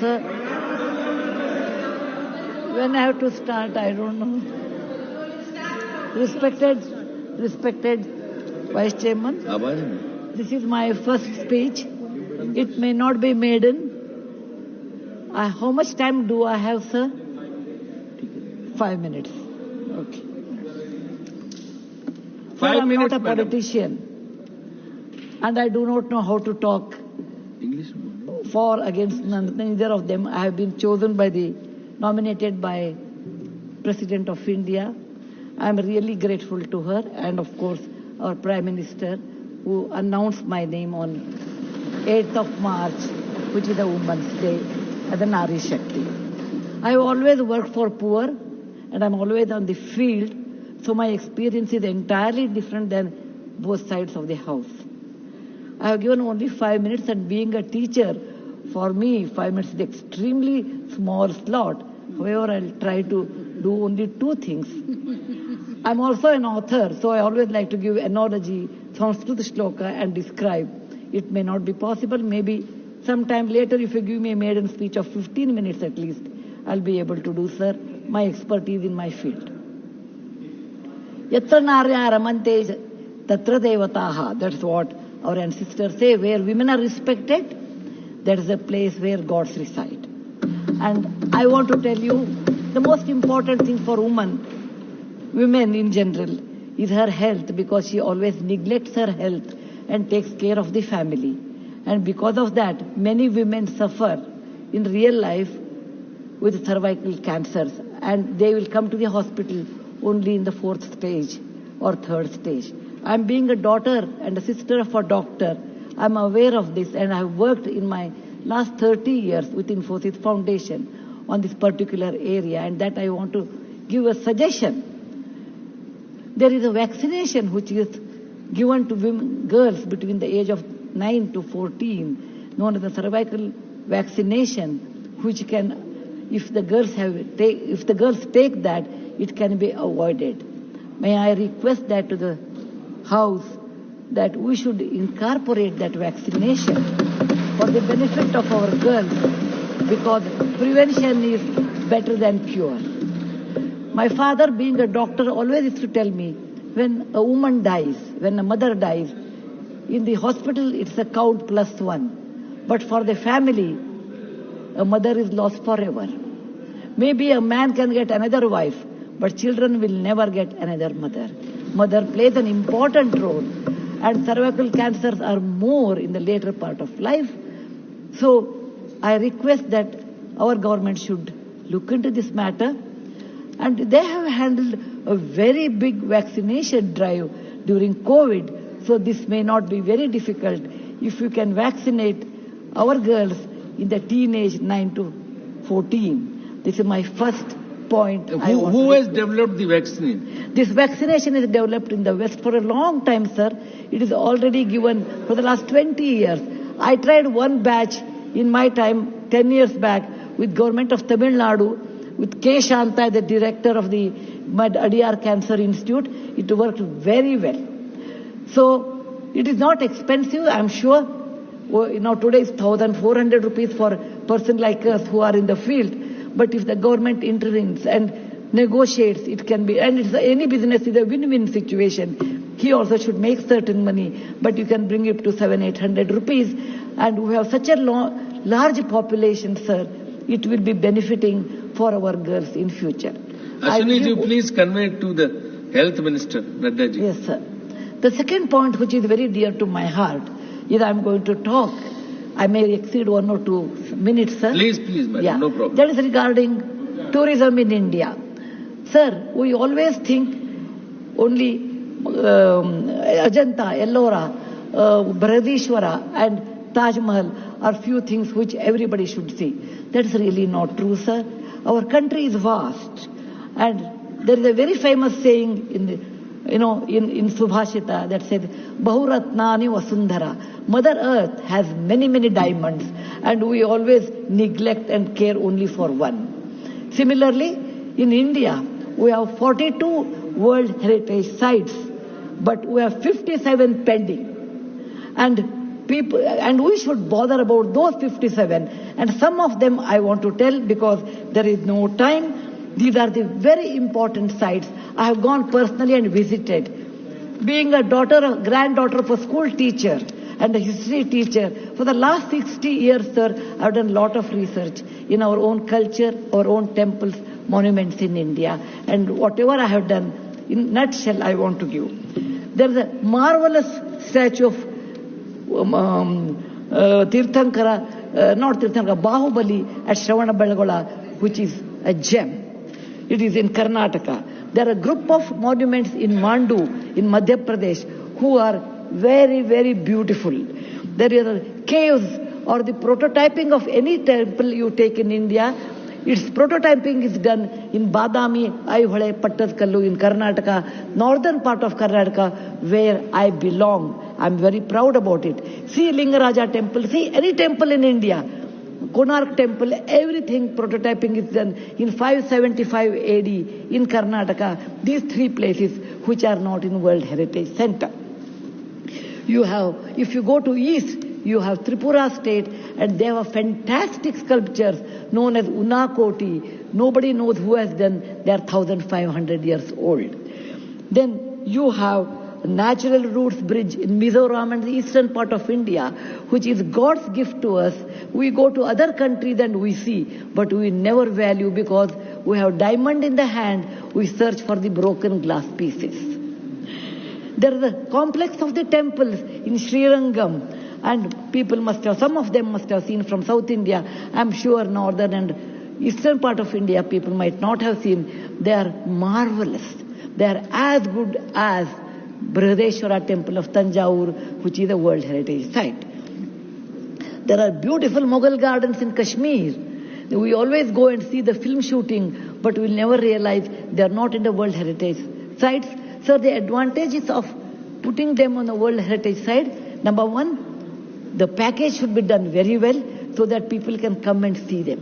sir. When I have to start, I don't know. Respected Vice Chairman, this is my first speech. It may not be maiden. How much time do I have, sir? 5 minutes. Okay. 5 minutes, I'm not a politician, and I do not know how to talk English. for against neither of them. I have been nominated by President of India. I am really grateful to her, and of course our Prime Minister, who announced my name on 8th of March, which is a Women's Day, as a Nari Shakti. I have always worked for poor, and I'm always on the field, so my experience is entirely different than both sides of the house. I have given only 5 minutes, and being a teacher, for me, 5 minutes is an extremely small slot. However, I'll try to do only 2 things. I'm also an author, so I always like to give analogy, Sanskrit shloka, and describe. It may not be possible. Maybe sometime later, if you give me a maiden speech of 15 minutes at least, I'll be able to do, sir, my expertise in my field. Yatra narya ramante tatra devataha. That's what our ancestors say. Where women are respected, that is a place where gods reside. And I want to tell you, the most important thing for women in general, is her health, because she always neglects her health and takes care of the family. And because of that, many women suffer in real life with cervical cancers, and they will come to the hospital only in the 4th stage or 3rd stage. I'm being a daughter and a sister of a doctor. I'm aware of this, and I've worked in my last 30 years with Infosys Foundation on this particular area, and that I want to give a suggestion. There is a vaccination which is given to girls between the age of 9 to 14, known as the cervical vaccination, which can, if the girls take that, it can be avoided. May I request that to the House, that we should incorporate that vaccination for the benefit of our girls, because prevention is better than cure. My father, being a doctor, always used to tell me, when a woman dies, when a mother dies, in the hospital it's a count +1. But for the family, a mother is lost forever. Maybe a man can get another wife, but children will never get another mother. Mother plays an important role, and cervical cancers are more in the later part of life. So I request that our government should look into this matter. And they have handled a very big vaccination drive during COVID, so this may not be very difficult if you can vaccinate our girls in the teenage 9 to 14. This is my first point. Who has developed the vaccine? This vaccination is developed in the West for a long time, sir. It is already given for the last 20 years. I tried one batch in my time, 10 years back, with government of Tamil Nadu, with K. Shanta, the director of the Adiyar Cancer Institute. It worked very well. So it is not expensive, I'm sure. Today is 1,400 rupees for a person like us who are in the field. But if the government intervenes and negotiates, it can be, and any business is a win-win situation. He also should make certain money, but you can bring it to 700-800 rupees. And we have such a large population, sir, it will be benefiting for our girls in future. Ashwini, please convey it to the Health Minister, Nadda ji. Yes, sir. The second point, which is very dear to my heart, is I'm going to talk. I may exceed 1 or 2 minutes, sir. Please, madam, no problem. That is regarding tourism in India. Sir, we always think only Ajanta, Ellora, Bharadishwara and Taj Mahal are few things which everybody should see. That's really not true, sir. Our country is vast, and there is a very famous saying in Subhashita that says, Bahuratnani Vasundhara. Mother Earth has many, many diamonds, and we always neglect and care only for one. Similarly, in India, we have 42 World Heritage Sites, but we have 57 pending. And people, and we should bother about those 57. And some of them I want to tell because there is no time. These are the very important sites. I have gone personally and visited. Being a granddaughter of a school teacher and a history teacher, for the last 60 years, sir, I have done a lot of research in our own culture, our own temples, monuments in India. And whatever I have done, in nutshell, I want to give. There is a marvelous statue of Bahubali at Shravanabelagola, which is a gem. It is in Karnataka. There are a group of monuments in Mandu, in Madhya Pradesh, who are very, very beautiful. There are caves or the prototyping of any temple you take in India. Its prototyping is done in Badami, Aihole, Pattatkallu in Karnataka, northern part of Karnataka, where I belong. I'm very proud about it. See Lingaraja temple, see any temple in India. Konark temple, everything prototyping is done in 575 AD in Karnataka. These three places which are not in World Heritage Center. You have, if you go to east, you have Tripura state, and they have fantastic sculptures known as Unakoti. Nobody knows who has done. They are 1,500 years old. Then you have Natural Roots Bridge in Mizoram and the eastern part of India, which is God's gift to us. We go to other countries and we see, but we never value because we have diamond in the hand. We search for the broken glass pieces. There is a complex of the temples in Srirangam, and people must have, some of them must have seen from South India. I'm sure northern and eastern part of India people might not have seen. They are marvelous. They are as good as Brihadeshwara temple of Tanjore, which is a World Heritage Site. There are beautiful Mughal gardens in Kashmir. We always go and see the film shooting, but we never realize they are not in the World Heritage Sites. So the advantages of putting them on the World Heritage Site, number one, the package should be done very well so that people can come and see them.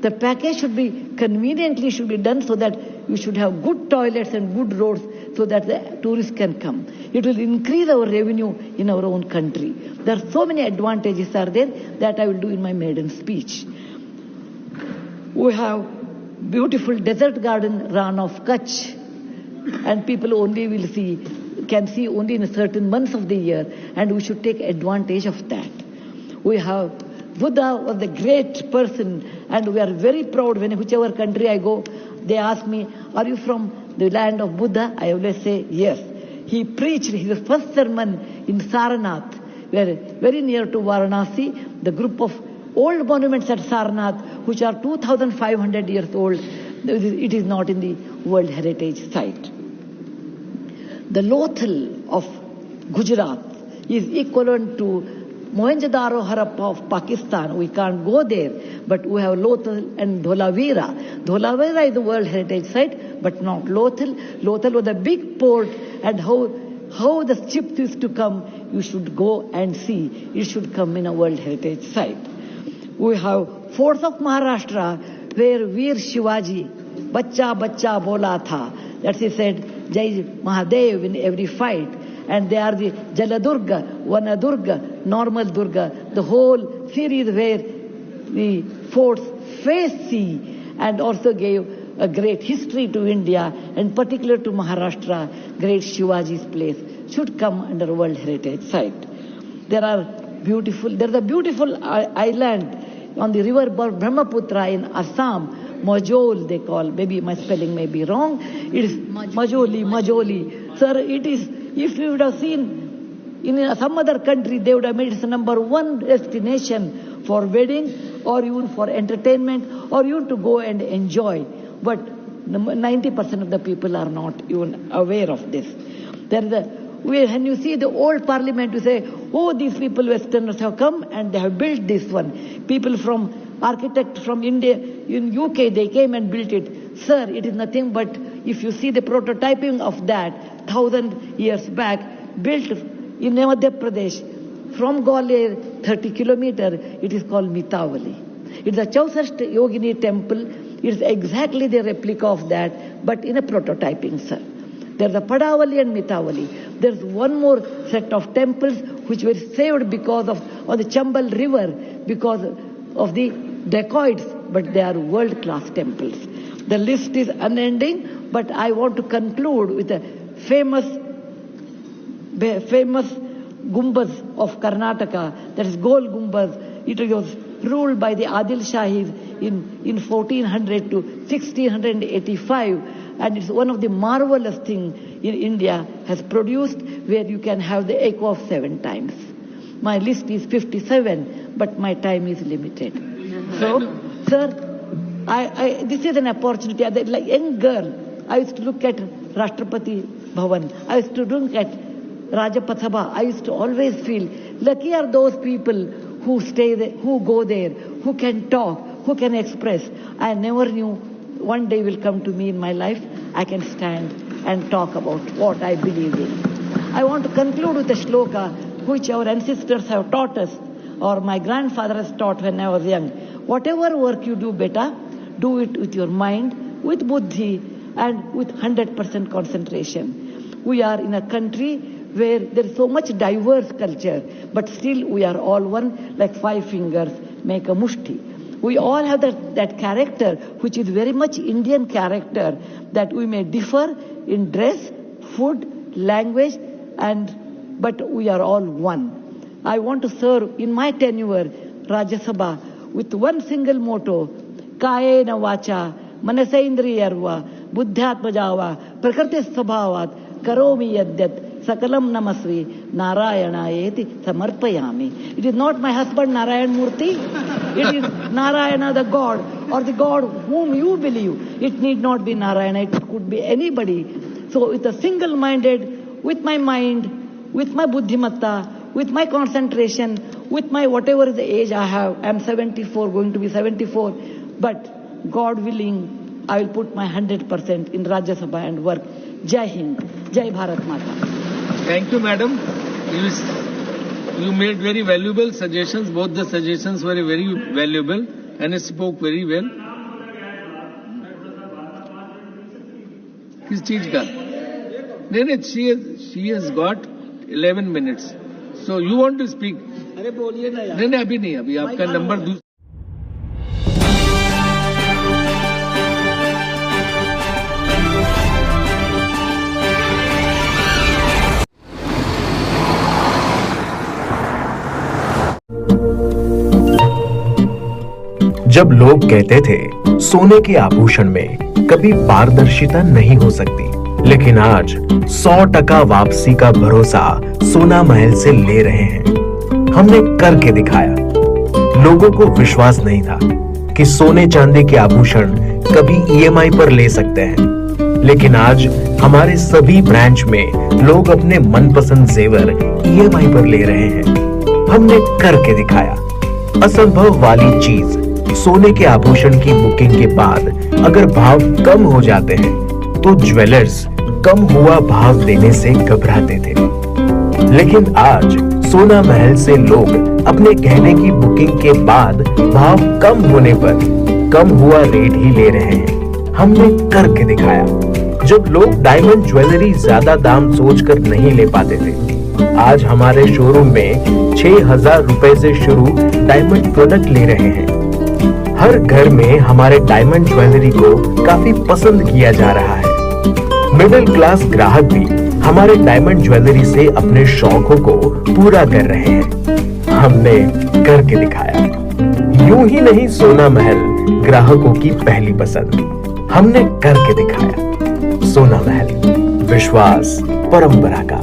The package should be conveniently done so that you should have good toilets and good roads so that the tourists can come. It will increase our revenue in our own country. There are so many advantages are there that I will do in my maiden speech. We have beautiful desert garden Ran of Kutch, and people only can see only in certain months of the year, and we should take advantage of that. We have Buddha was the great person, and we are very proud when whichever country I go, they ask me, are you from the land of Buddha? I always say, yes. He preached his first sermon in Sarnath, where very near to Varanasi, the group of old monuments at Sarnath, which are 2,500 years old, it is not in the World Heritage Site. The Lothal of Gujarat is equivalent to Mohenjo-daro Harappa of Pakistan. We can't go there, but we have Lothal and Dholavira. Dholavira is a World Heritage Site, but not Lothal. Lothal was a big port, and how the ships used to come, you should go and see. It should come in a World Heritage Site. We have forts of Maharashtra, where Veer Shivaji, Bachcha Bachcha Bola Tha, that he said, Jai Mahadev in every fight. And they are the Jaladurga, Vanadurga, Normal Durga, the whole series where the forts face sea, and also gave a great history to India, and particular to Maharashtra, great Shivaji's place, should come under World Heritage Site. There's a beautiful island on the river Brahmaputra in Assam, Majol they call, maybe my spelling may be wrong. It is Majoli. Sir, it is, if you would have seen in some other country, they would have made it the #1 destination for weddings or even for entertainment or even to go and enjoy. But 90% of the people are not even aware of this. When you see the old parliament, you say, oh, these people, Westerners have come and they have built this one. People from architects from India, in UK, they came and built it. Sir, it is nothing but, if you see the prototyping of that 1,000 years back, built in Madhya Pradesh, from Gwalior, 30 kilometers, it is called Mitavali. It's a Chausashta Yogini temple. It's exactly the replica of that, but in a prototyping, sir. There's a Padavali and Mitavali. There's one more set of temples which were saved because of the Chambal River, because of the dacoits, but they are world-class temples. The list is unending, but I want to conclude with a famous Gumbaz of Karnataka, that is Gol Gumbaz. It was ruled by the Adil Shahis in 1400 to 1685, and it's one of the marvelous things in India has produced, where you can have the echo of 7 times. My list is 57, but my time is limited. So, sir, this is an opportunity. Like young girl, I used to look at Rashtrapati Bhavan. I used to look at Rajpath Sabha. I used to always feel lucky are those people who stay there, who go there, who can talk, who can express. I never knew one day will come to me in my life, I can stand and talk about what I believe in. I want to conclude with a shloka which our ancestors have taught us, or my grandfather has taught when I was young. Whatever work you do, beta, do it with your mind, with buddhi, and with 100% concentration. We are in a country where there is so much diverse culture, but still we are all one, like 5 fingers make a mushti. We all have that character, which is very much Indian character, that we may differ in dress, food, language, but we are all one. I want to serve in my tenure Rajya Sabha with one single motto: Kayena vacha, manasendriyarva, buddhyatmajava, prakriti sabhavat, karomi yadyat, sakalam namasvi, narayanaeti samarpayami. It is not my husband Narayan Murthy. It is Narayana the God, or the God whom you believe. It need not be Narayana, it could be anybody. So with a single-minded, with my mind, with my buddhimatta, with my concentration, with my whatever is the age I have, I am 74, going to be 74, but God willing, I will put my 100% in Rajya Sabha and work. Jai Hind, Jai Bharat Mata. Thank you, madam. You made very valuable suggestions. Both the suggestions were very valuable and you spoke very well. किस चीज का? नहीं, she has got 11 minutes. So you want to speak? अरे बोलिए ना यार. नहीं, अभी नहीं, अभी आपका नंबर जब लोग कहते थे सोने के आभूषण में कभी पारदर्शिता नहीं हो सकती, लेकिन आज 100% वापसी का भरोसा सोना महल से ले रहे हैं। हमने करके दिखाया। लोगों को विश्वास नहीं था कि सोने चांदी के आभूषण कभी EMI पर ले सकते हैं, लेकिन आज हमारे सभी ब्रांच में लोग अपने मनपसंद जेवर EMI पर ले रहे हैं। हमने करके दिखाया। असंभव वाली चीज, सोने के आभूषण की बुकिंग के बाद अगर भाव कम हो जाते हैं तो ज्वेलर्स कम हुआ भाव देने से घबराते थे, लेकिन आज सोना महल से लोग अपने गहने की बुकिंग के बाद भाव कम होने पर कम हुआ रेट ही ले रहे हैं। हमने करके दिखाया। जब लोग डायमंड ज्वेलरी ज्यादा दाम सोचकर नहीं ले पाते थे, आज हमारे शोरूम में 6,000 रुपए से शुरू डायमंड प्रोडक्ट ले रहे हैं। हर घर में हमारे डायमंड ज्वेलरी को काफी पसंद किया जा रहा है। मिडिल क्लास ग्राहक भी हमारे डायमंड ज्वेलरी से अपने शौकों को पूरा कर रहे हैं। हमने करके दिखाया। यूं ही नहीं सोना महल ग्राहकों की पहली पसंद, हमने करके दिखाया। सोना महल, विश्वास परंपरा का।